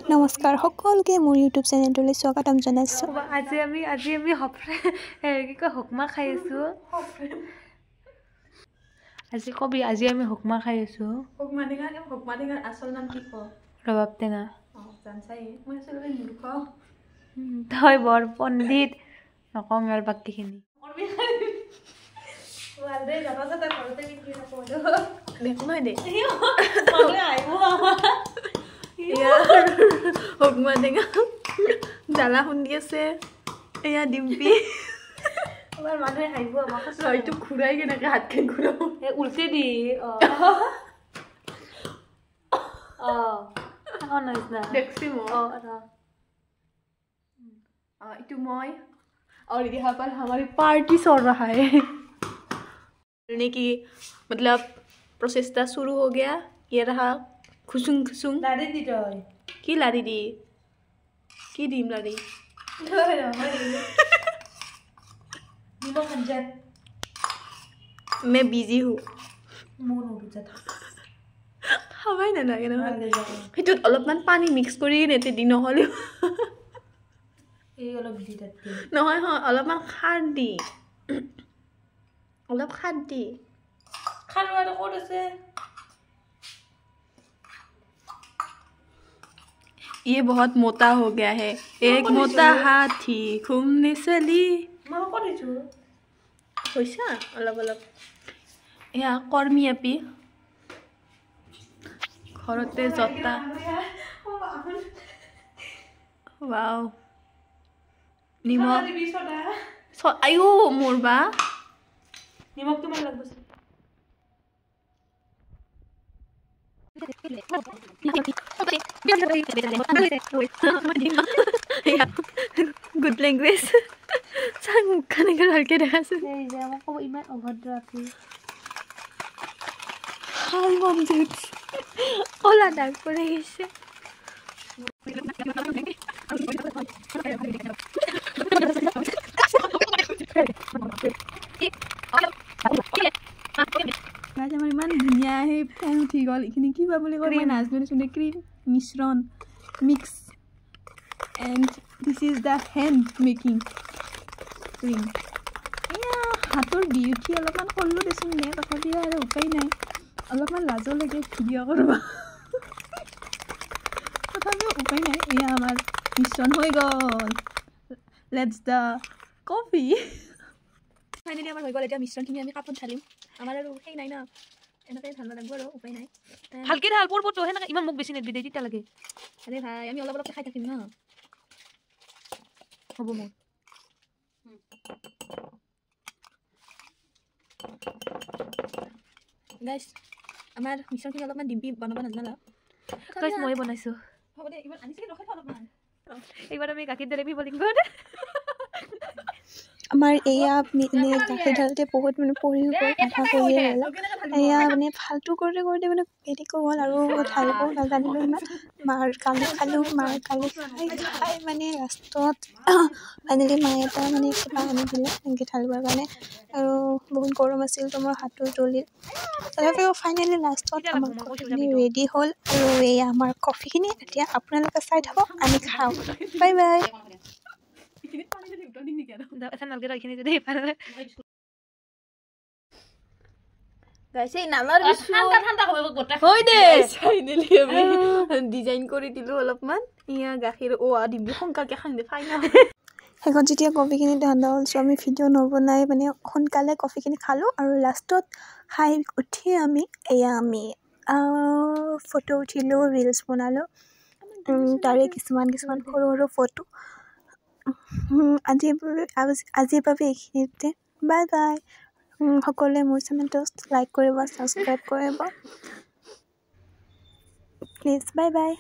নমস্কাৰ সকলোকে মোৰ ইউটিউব চেনেলটোলৈ স্বাগতম জনাইছোঁ। আজি আমি কি কয় হুকমা খাই আছোঁ। আজি আমি হুকমা খাই আছোঁ। হুকমা টেঙাৰ আচল নাম কি কওঁ? ৰবাব টেঙা। জানচাই মই আচলতে মূৰ্খ। তই বৰ পণ্ডিত নকওঁ আৰু বাকীখিনি। হুকমা টেঙা জ্বালা খুন্দি আছে। এয়া ডিম্পি মানুহে আহিব আমাক এইটো ঘূৰাই কেনেকে হাতখন ঘূৰাব উল্টি দি দেখছি इतु मैं और यहाँ पर हमारी पार्टी चल रहा है कि मतलब प्रोसेसटा शुरू हो गया। ये रहा खुशुंग खुशुंग लाड़ी दी की लाड़ी दी की दीम लाड़ी मैं बिजी हूँ খাবাই নালাগে নহয় সেইটোত অলপমান পানী মিক্স কৰি নেতে দি নহ'লে নহয় হয় অলপমান খাৰ দি অলপ খাৰ দি খাৰ আৰু ক'ত আছে ये बहुत मोटा हो गया है एक मोटा हाथी घूमने चली মই কৰিছো হৈছে অলপ অলপ এয়া কৰ্মী আপি ঘৰতে জতা वाव নিমখ আয়ো মোৰ বা নিমখ কিমান লাগব গুড লেংগুৱেজ চাং মুখখানে ভালকে দেখাইছে এই যে আমাক ক'ব ইমান অভদ্ৰ আপি হাই মমজিত ওলা ডাক পড়ে গেছে आज আমার ইমান ধুনিয়া হে ফ্যান উঠি গল এখানে কি বা বলে কই মই নাজনে শুনে ক্রিম মিশ্রণ mix and this is the hand making cream ইয়া হাতৰ বিউটি অলপমান কৰলো দেচোন নে তথাপি আৰু উপায় নাই অলপমান লাজো লাগে ভিডিও কৰবা তথাপি উপায় নাই ইয়া আমাৰ মিশ্ৰণ হৈ গল লেটস দা কফি ফাইনালি আমাৰ হৈ গল এটা মিশ্ৰণখিনি আমি কাপত ঢালিম আমাৰ আৰু সেই নাই না এনেকৈ ঢালবা লাগব আৰু উপায় নাই ভালকে ঢাল পৰপটো হেনা ইমান মুখ বেছি নেদি দেই লাগে আৰে ভাই আমি অলপ অলপ খাই থাকিম না হ'ব মোৰ গাইস আমাৰ মিশ্ৰণখিনি অলপমান ডিম্পি বনাব নাজানা গাইস মই বনাইছো হ'ব দে ইমান আনিছে ৰখাই থ অলপমান এইবাৰ আমি গাখীৰ জেলেপি বলিং আমাৰ এয়া গাখীৰ ঢালতে বহুত মানে পৰি গ'ল আধা কৰিয়ে গ'ল এয়া মানে ফাল্টু কৰোঁতে কৰোঁতে মানে পেটিকো হ'ল আৰু ঢালিব নাজানিলোঁ ইমান মাৰ গালি খালোঁ মাৰ গালি খাই মানে লাষ্টত ফাইনেলি মায়ে এটা মানে কিবা আনি দিলে এনেকৈ ঢালিবৰ কাৰণে আৰু বহুত গৰম আছিল তো মোৰ হাতো জ্বলিল তথাপিও ফাইনেলি লাষ্টত আমাৰ কফিখিনি ৰেডি হ'ল আৰু এয়া আমাৰ কফিখিনি এতিয়া আপোনালোকে চাই থাকক আমি খাওঁ বাই বাই ডিজাইন কৰি দিলোঁ অলপমান ইয়া গাখীৰ ডিম্পি সোনকালকে খান্দে ফাইনেল শেষত যেতিয়া কফিখিনি ঠাণ্ডা হ'ল আমি ভিডিঅ' নবনাই মানে সোনকালে কফিখিনি খালোঁ আৰু লাষ্টত খাই উঠি আমি ফটো উঠিলোঁ ৰিলছ বনালোঁ তাৰে কিছুমান সৰু সৰু ফটো আজিৰ বাবে এইখিনিতে বাই বাই সকলোৱে মোৰ চেনেলটো লাইক কৰিব ছাবস্ক্ৰাইব কৰিব প্লিজ বাই বাই